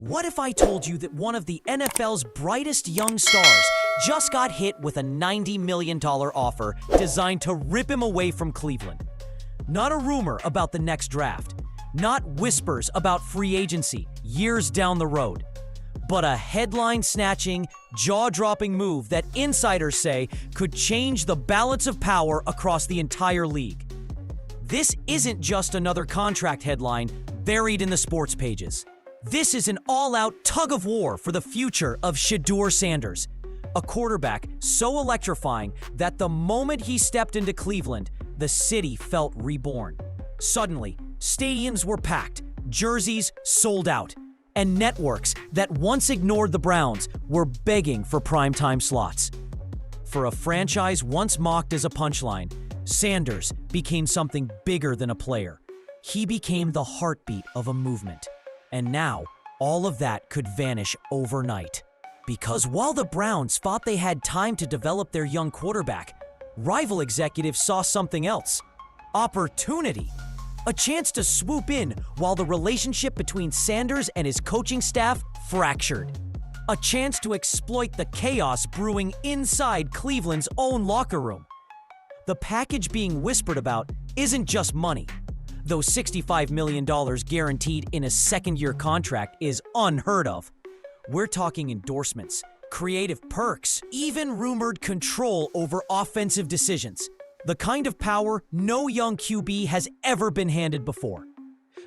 What if I told you that one of the NFL's brightest young stars just got hit with a $90 million offer designed to rip him away from Cleveland? Not a rumor about the next draft, not whispers about free agency years down the road, but a headline-snatching, jaw-dropping move that insiders say could change the balance of power across the entire league. This isn't just another contract headline buried in the sports pages. This is an all-out tug-of-war for the future of Shedeur Sanders, a quarterback so electrifying that the moment he stepped into Cleveland, the city felt reborn. Suddenly, stadiums were packed, jerseys sold out, and networks that once ignored the Browns were begging for primetime slots. For a franchise once mocked as a punchline, Sanders became something bigger than a player. He became the heartbeat of a movement. And now, all of that could vanish overnight. Because while the Browns thought they had time to develop their young quarterback, rival executives saw something else. Opportunity. A chance to swoop in while the relationship between Sanders and his coaching staff fractured. A chance to exploit the chaos brewing inside Cleveland's own locker room. The package being whispered about isn't just money. Though $65 million guaranteed in a second-year contract is unheard of. We're talking endorsements, creative perks, even rumored control over offensive decisions. The kind of power no young QB has ever been handed before.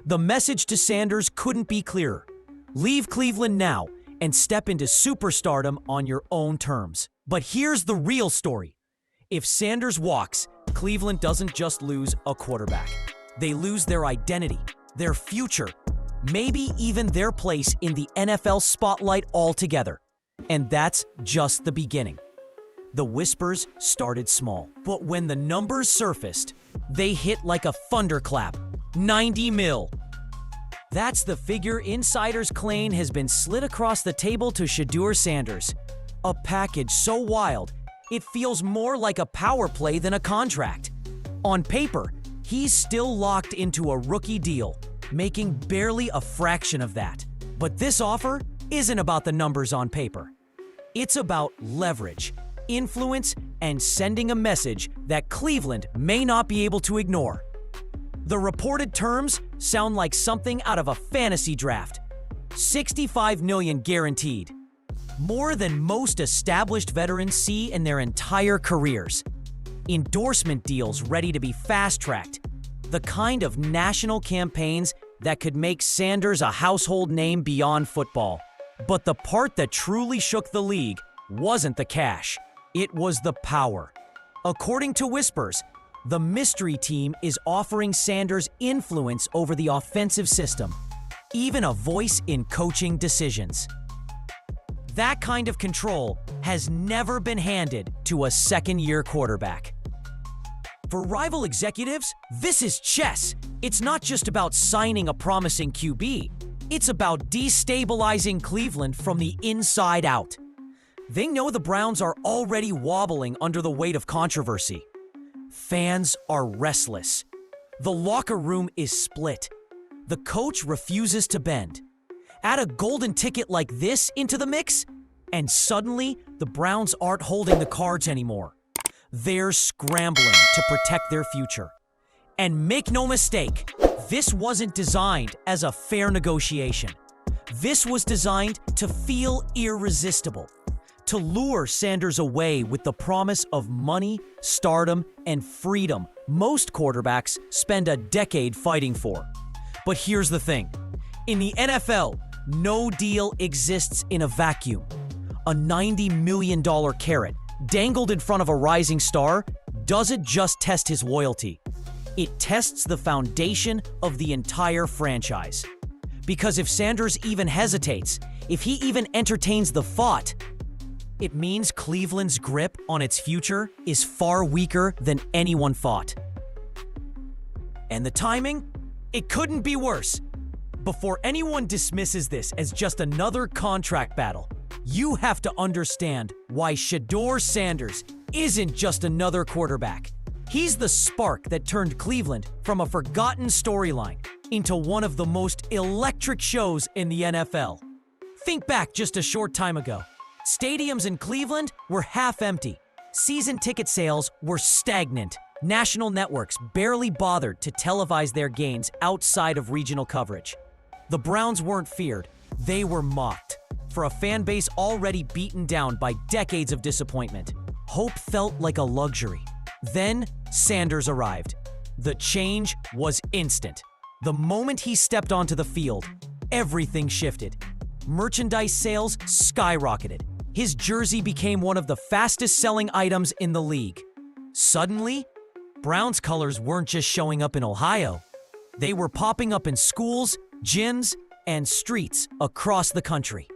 The message to Sanders couldn't be clearer. Leave Cleveland now and step into superstardom on your own terms. But here's the real story. If Sanders walks, Cleveland doesn't just lose a quarterback. They lose their identity, their future, maybe even their place in the NFL spotlight altogether. And that's just the beginning. The whispers started small, but when the numbers surfaced, they hit like a thunderclap. 90 mil. That's the figure insiders claim has been slid across the table to Shedeur Sanders. A package so wild, it feels more like a power play than a contract. On paper, he's still locked into a rookie deal, making barely a fraction of that. But this offer isn't about the numbers on paper. It's about leverage, influence, and sending a message that Cleveland may not be able to ignore. The reported terms sound like something out of a fantasy draft. $65 million guaranteed. More than most established veterans see in their entire careers. Endorsement deals ready to be fast-tracked. The kind of national campaigns that could make Sanders a household name beyond football. But the part that truly shook the league wasn't the cash. It was the power. According to whispers, the mystery team is offering Sanders influence over the offensive system, even a voice in coaching decisions. That kind of control has never been handed to a second-year quarterback. For rival executives, this is chess. It's not just about signing a promising QB. It's about destabilizing Cleveland from the inside out. They know the Browns are already wobbling under the weight of controversy. Fans are restless. The locker room is split. The coach refuses to bend. Add a golden ticket like this into the mix, and suddenly the Browns aren't holding the cards anymore. They're scrambling to protect their future. And make no mistake, this wasn't designed as a fair negotiation. This was designed to feel irresistible, to lure Sanders away with the promise of money, stardom, and freedom most quarterbacks spend a decade fighting for. But here's the thing. In the NFL, no deal exists in a vacuum. A $90 million carrot dangled in front of a rising star doesn't just test his loyalty. It tests the foundation of the entire franchise. Because if Sanders even hesitates, if he even entertains the thought, it means Cleveland's grip on its future is far weaker than anyone thought. And the timing? It couldn't be worse. Before anyone dismisses this as just another contract battle, you have to understand why Shedeur Sanders isn't just another quarterback. He's the spark that turned Cleveland from a forgotten storyline into one of the most electric shows in the NFL. Think back just a short time ago. Stadiums in Cleveland were half empty. Season ticket sales were stagnant. National networks barely bothered to televise their games outside of regional coverage. The Browns weren't feared, they were mocked. For a fan base already beaten down by decades of disappointment, hope felt like a luxury. Then Sanders arrived. The change was instant. The moment he stepped onto the field, everything shifted. Merchandise sales skyrocketed. His jersey became one of the fastest-selling items in the league. Suddenly, Browns colors weren't just showing up in Ohio. They were popping up in schools, gyms, and streets across the country.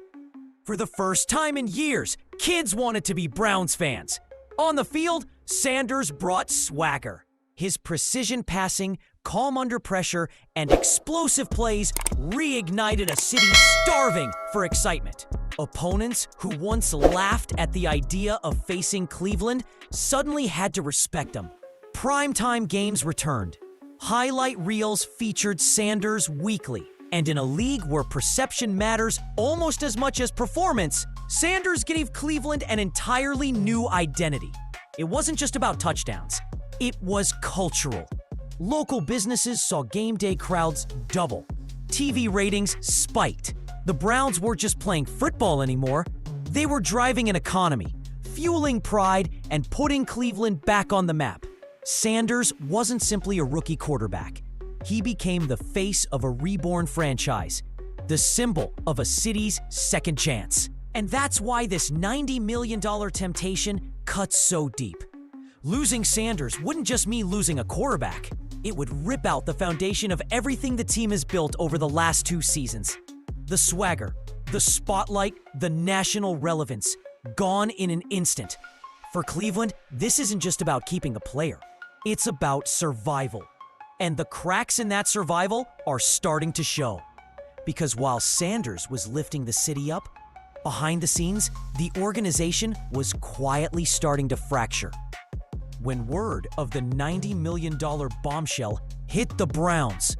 For the first time in years, kids wanted to be Browns fans. On the field, Sanders brought swagger. His precision passing, calm under pressure, and explosive plays reignited a city starving for excitement. Opponents who once laughed at the idea of facing Cleveland suddenly had to respect him. Primetime games returned. Highlight reels featured Sanders weekly. And in a league where perception matters almost as much as performance, Sanders gave Cleveland an entirely new identity. It wasn't just about touchdowns. It was cultural. Local businesses saw game day crowds double. TV ratings spiked. The Browns weren't just playing football anymore. They were driving an economy, fueling pride, and putting Cleveland back on the map. Sanders wasn't simply a rookie quarterback. He became the face of a reborn franchise, the symbol of a city's second chance. And that's why this $90 million temptation cuts so deep. Losing Sanders wouldn't just mean losing a quarterback. It would rip out the foundation of everything the team has built over the last 2 seasons. The swagger, the spotlight, the national relevance, gone in an instant. For Cleveland, this isn't just about keeping a player. It's about survival. And the cracks in that survival are starting to show. Because while Sanders was lifting the city up, behind the scenes, the organization was quietly starting to fracture. When word of the $90 million bombshell hit the Browns,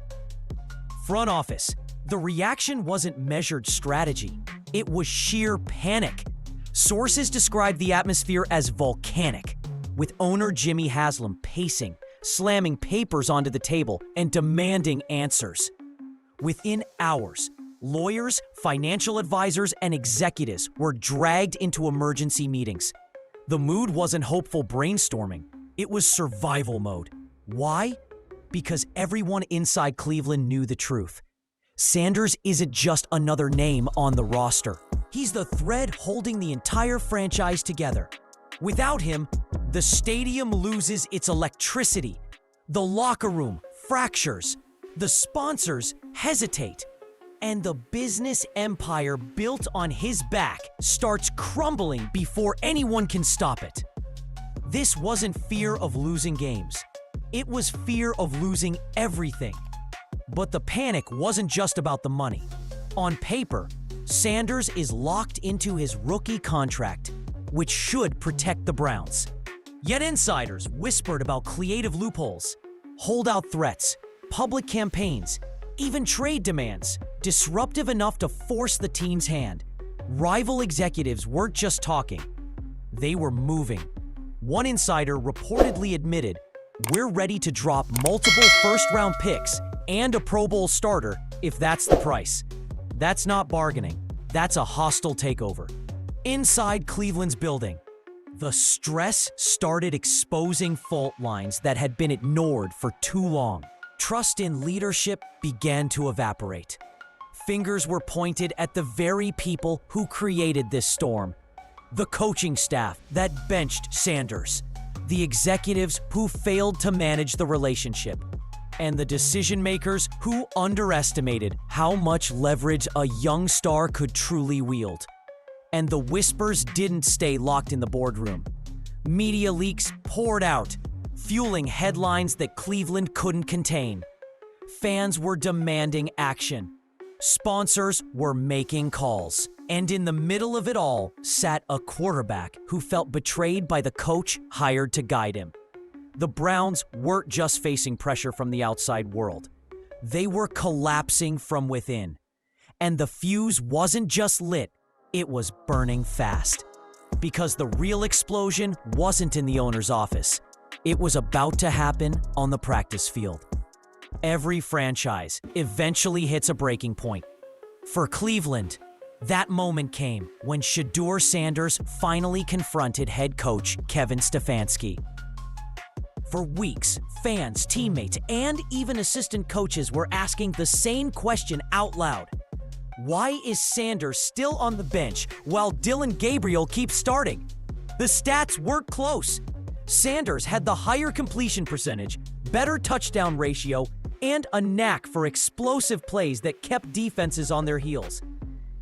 front office, the reaction wasn't measured strategy. It was sheer panic. Sources described the atmosphere as volcanic, with owner Jimmy Haslam pacing, slamming papers onto the table, and demanding answers. Within hours, lawyers, financial advisors, and executives were dragged into emergency meetings. The mood wasn't hopeful brainstorming. It was survival mode. Why? Because everyone inside Cleveland knew the truth. Sanders isn't just another name on the roster. He's the thread holding the entire franchise together. Without him, the stadium loses its electricity. The locker room fractures. The sponsors hesitate. And the business empire built on his back starts crumbling before anyone can stop it. This wasn't fear of losing games. It was fear of losing everything. But the panic wasn't just about the money. On paper, Sanders is locked into his rookie contract, which should protect the Browns. Yet insiders whispered about creative loopholes, holdout threats, public campaigns, even trade demands, disruptive enough to force the team's hand. Rival executives weren't just talking, they were moving. One insider reportedly admitted, "We're ready to drop multiple first-round picks and a Pro Bowl starter if that's the price." That's not bargaining. That's a hostile takeover. Inside Cleveland's building, the stress started exposing fault lines that had been ignored for too long. Trust in leadership began to evaporate. Fingers were pointed at the very people who created this storm. The coaching staff that benched Sanders, the executives who failed to manage the relationship, and the decision makers who underestimated how much leverage a young star could truly wield. And the whispers didn't stay locked in the boardroom. Media leaks poured out, fueling headlines that Cleveland couldn't contain. Fans were demanding action. Sponsors were making calls. And in the middle of it all sat a quarterback who felt betrayed by the coach hired to guide him. The Browns weren't just facing pressure from the outside world. They were collapsing from within. And the fuse wasn't just lit, it was burning fast. Because the real explosion wasn't in the owner's office. It was about to happen on the practice field. Every franchise eventually hits a breaking point. For Cleveland, that moment came when Shedeur Sanders finally confronted head coach Kevin Stefanski. For weeks, fans, teammates, and even assistant coaches were asking the same question out loud. Why is Sanders still on the bench while Dillon Gabriel keeps starting? The stats weren't close. Sanders had the higher completion percentage, better touchdown ratio, and a knack for explosive plays that kept defenses on their heels.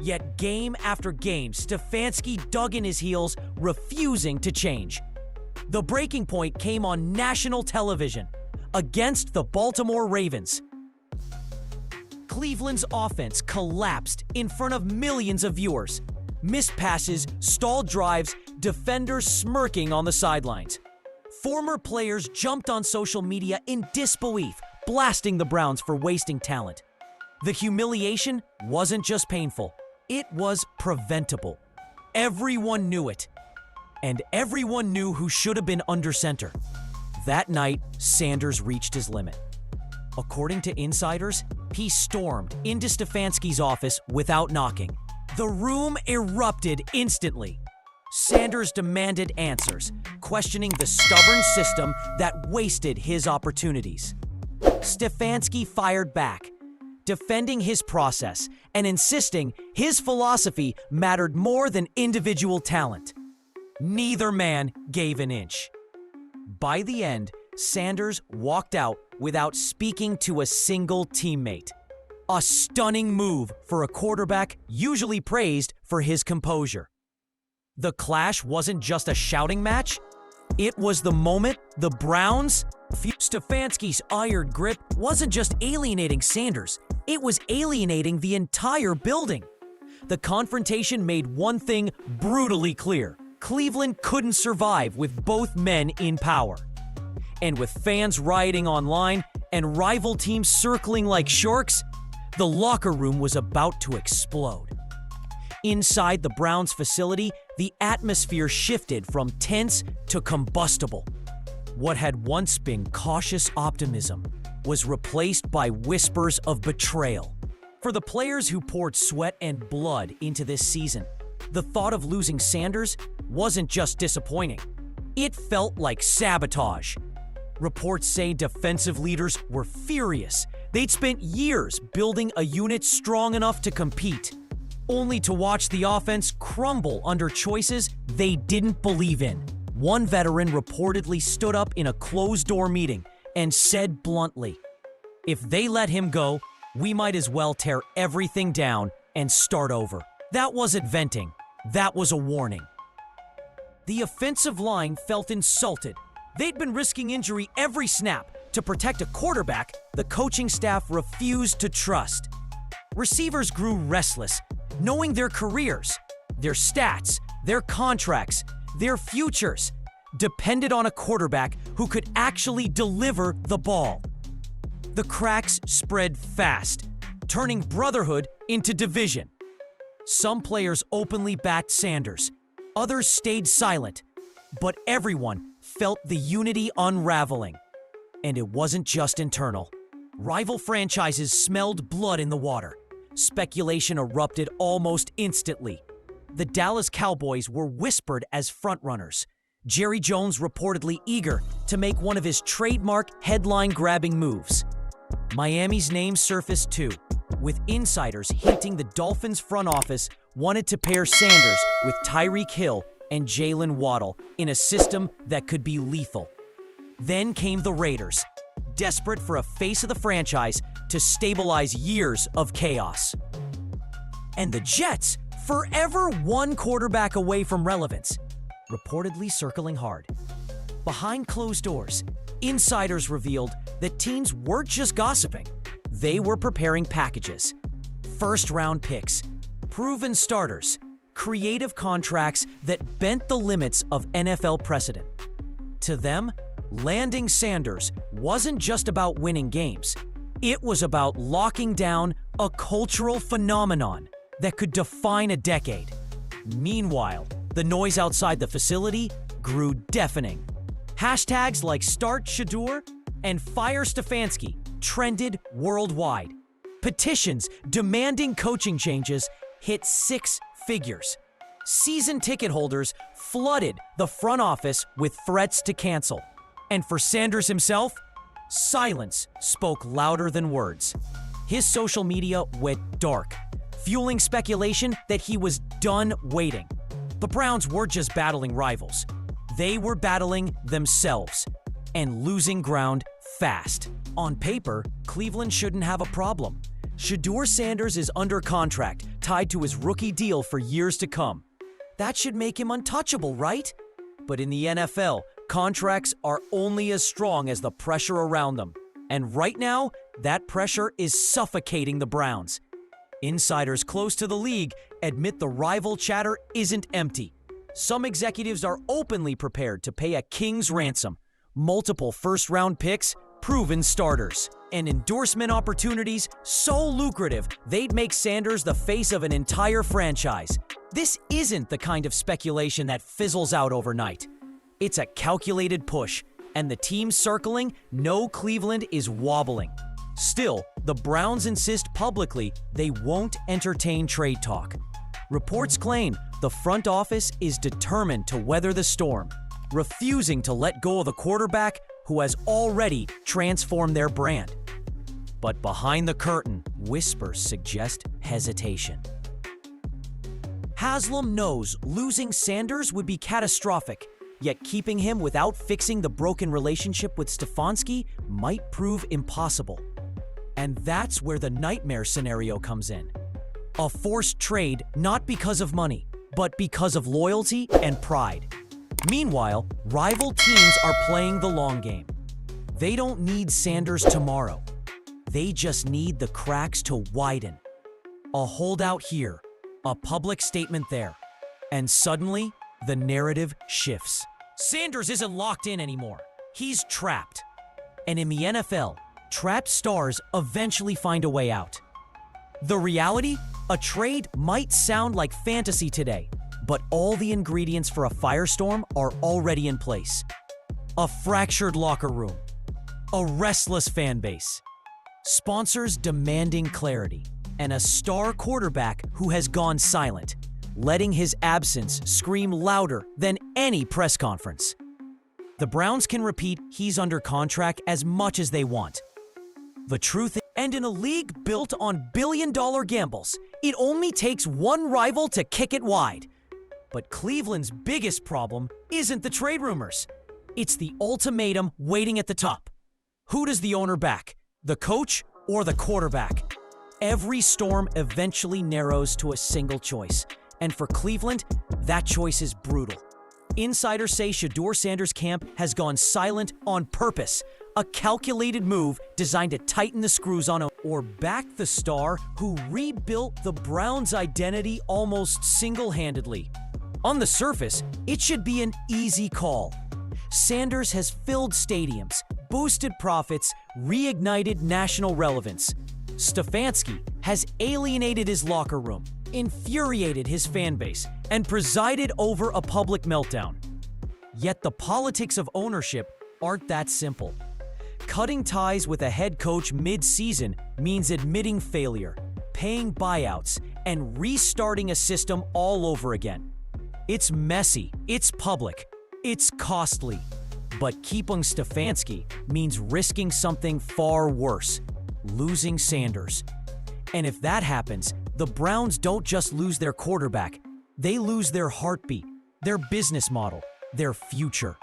Yet game after game, Stefanski dug in his heels, refusing to change. The breaking point came on national television against the Baltimore Ravens. Cleveland's offense collapsed in front of millions of viewers. Missed passes, stalled drives, defenders smirking on the sidelines. Former players jumped on social media in disbelief, blasting the Browns for wasting talent. The humiliation wasn't just painful, it was preventable. Everyone knew it. And everyone knew who should have been under center. That night, Sanders reached his limit. According to insiders, he stormed into Stefanski's office without knocking. The room erupted instantly. Sanders demanded answers, questioning the stubborn system that wasted his opportunities. Stefanski fired back, defending his process and insisting his philosophy mattered more than individual talent. Neither man gave an inch. By the end, Sanders walked out without speaking to a single teammate. A stunning move for a quarterback usually praised for his composure. The clash wasn't just a shouting match. It was the moment the Browns. Stefanski's iron grip wasn't just alienating Sanders, it was alienating the entire building. The confrontation made one thing brutally clear. Cleveland couldn't survive with both men in power. And with fans rioting online and rival teams circling like sharks, the locker room was about to explode. Inside the Browns facility, the atmosphere shifted from tense to combustible. What had once been cautious optimism was replaced by whispers of betrayal. For the players who poured sweat and blood into this season, the thought of losing Sanders wasn't just disappointing. It felt like sabotage. Reports say defensive leaders were furious. They'd spent years building a unit strong enough to compete, only to watch the offense crumble under choices they didn't believe in. One veteran reportedly stood up in a closed-door meeting and said bluntly, "If they let him go, we might as well tear everything down and start over." That wasn't venting. That was a warning. The offensive line felt insulted. They'd been risking injury every snap to protect a quarterback the coaching staff refused to trust. Receivers grew restless, knowing their careers, their stats, their contracts, their futures depended on a quarterback who could actually deliver the ball. The cracks spread fast, turning brotherhood into division. Some players openly backed Sanders, others stayed silent, but everyone felt the unity unraveling. And it wasn't just internal. Rival franchises smelled blood in the water. Speculation erupted almost instantly. The Dallas Cowboys were whispered as frontrunners. Jerry Jones reportedly eager to make one of his trademark headline-grabbing moves. Miami's name surfaced too, with insiders hinting the Dolphins' front office wanted to pair Sanders with Tyreek Hill and Jalen Waddle in a system that could be lethal. Then came the Raiders, desperate for a face of the franchise to stabilize years of chaos. And the Jets, forever one quarterback away from relevance, reportedly circling hard. Behind closed doors, insiders revealed that teams weren't just gossiping. They were preparing packages, first-round picks, proven starters, creative contracts that bent the limits of NFL precedent. To them, landing Sanders wasn't just about winning games. It was about locking down a cultural phenomenon that could define a decade. Meanwhile, the noise outside the facility grew deafening. Hashtags like Start Shedeur and Fire Stefanski trended worldwide. Petitions demanding coaching changes hit 6 figures. Season ticket holders flooded the front office with threats to cancel. And for Sanders himself, silence spoke louder than words. His social media went dark, fueling speculation that he was done waiting. The Browns weren't just battling rivals. They were battling themselves and losing ground fast. On paper, Cleveland shouldn't have a problem. Shedeur Sanders is under contract, tied to his rookie deal for years to come. That should make him untouchable, right? But in the NFL, contracts are only as strong as the pressure around them. And right now, that pressure is suffocating the Browns. Insiders close to the league admit the rival chatter isn't empty. Some executives are openly prepared to pay a king's ransom, multiple first-round picks, proven starters, and endorsement opportunities so lucrative they'd make Sanders the face of an entire franchise. This isn't the kind of speculation that fizzles out overnight. It's a calculated push, and the team circling know Cleveland is wobbling. Still, the Browns insist publicly they won't entertain trade talk. Reports claim the front office is determined to weather the storm, refusing to let go of the quarterback who has already transformed their brand. But behind the curtain, whispers suggest hesitation. Haslam knows losing Sanders would be catastrophic, yet keeping him without fixing the broken relationship with Stefanski might prove impossible. And that's where the nightmare scenario comes in. A forced trade not because of money, but because of loyalty and pride. Meanwhile, rival teams are playing the long game. They don't need Sanders tomorrow. They just need the cracks to widen. A holdout here, a public statement there, and suddenly, the narrative shifts. Sanders isn't locked in anymore. He's trapped. And in the NFL, trapped stars eventually find a way out. The reality? A trade might sound like fantasy today, but all the ingredients for a firestorm are already in place. A fractured locker room, a restless fan base, sponsors demanding clarity, and a star quarterback who has gone silent, letting his absence scream louder than any press conference. The Browns can repeat he's under contract as much as they want. The truth is, and in a league built on billion-dollar gambles, it only takes one rival to kick it wide. But Cleveland's biggest problem isn't the trade rumors. It's the ultimatum waiting at the top. Who does the owner back? The coach or the quarterback? Every storm eventually narrows to a single choice. And for Cleveland, that choice is brutal. Insiders say Shedeur Sanders' camp has gone silent on purpose, a calculated move designed to tighten the screws on or back the star who rebuilt the Browns' identity almost single-handedly. On the surface, it should be an easy call. Sanders has filled stadiums, boosted profits, reignited national relevance. Stefanski has alienated his locker room, infuriated his fan base, and presided over a public meltdown. Yet the politics of ownership aren't that simple. Cutting ties with a head coach mid-season means admitting failure, paying buyouts, and restarting a system all over again. It's messy, it's public, it's costly. But keeping Stefanski means risking something far worse, losing Sanders. And if that happens, the Browns don't just lose their quarterback, they lose their heartbeat, their business model, their future.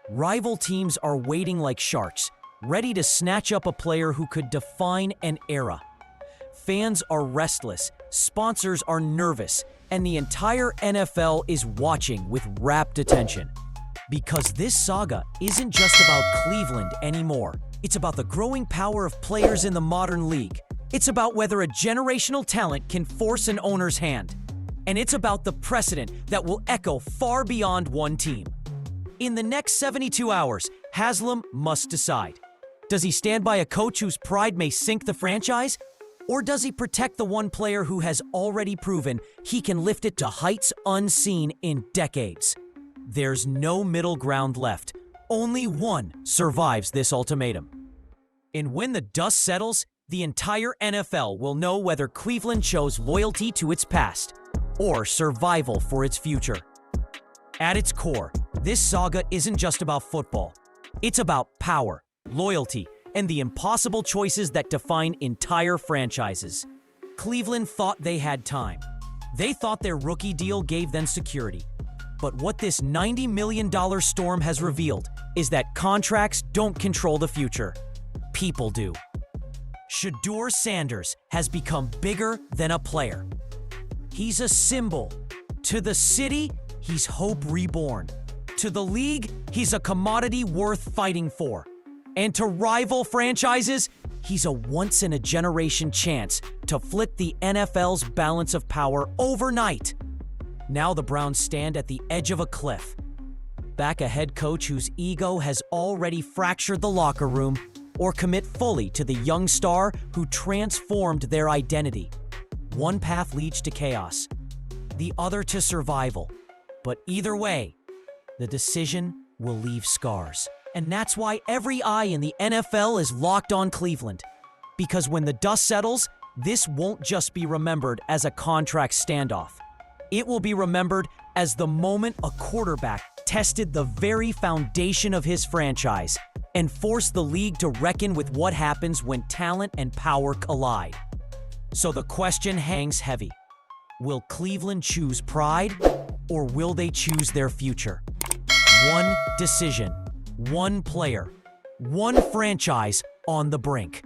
Rival teams are waiting like sharks, ready to snatch up a player who could define an era. Fans are restless, sponsors are nervous, and the entire NFL is watching with rapt attention. Because this saga isn't just about Cleveland anymore. It's about the growing power of players in the modern league. It's about whether a generational talent can force an owner's hand. And it's about the precedent that will echo far beyond one team. In the next 72 hours, Haslam must decide. Does he stand by a coach whose pride may sink the franchise? Or does he protect the one player who has already proven he can lift it to heights unseen in decades? There's no middle ground left. Only one survives this ultimatum. And when the dust settles, the entire NFL will know whether Cleveland chose loyalty to its past or survival for its future. At its core, this saga isn't just about football. It's about power, loyalty, and the impossible choices that define entire franchises. Cleveland thought they had time. They thought their rookie deal gave them security. But what this $90 million storm has revealed is that contracts don't control the future. People do. Shedeur Sanders has become bigger than a player. He's a symbol. To the city, he's hope reborn. To the league, he's a commodity worth fighting for. And to rival franchises, he's a once-in-a-generation chance to flip the NFL's balance of power overnight. Now the Browns stand at the edge of a cliff. Back a head coach whose ego has already fractured the locker room, or commit fully to the young star who transformed their identity. One path leads to chaos, the other to survival. But either way, the decision will leave scars. And that's why every eye in the NFL is locked on Cleveland. Because when the dust settles, this won't just be remembered as a contract standoff. It will be remembered as the moment a quarterback tested the very foundation of his franchise and forced the league to reckon with what happens when talent and power collide. So the question hangs heavy. Will Cleveland choose pride, or will they choose their future? One decision, one player, one franchise on the brink.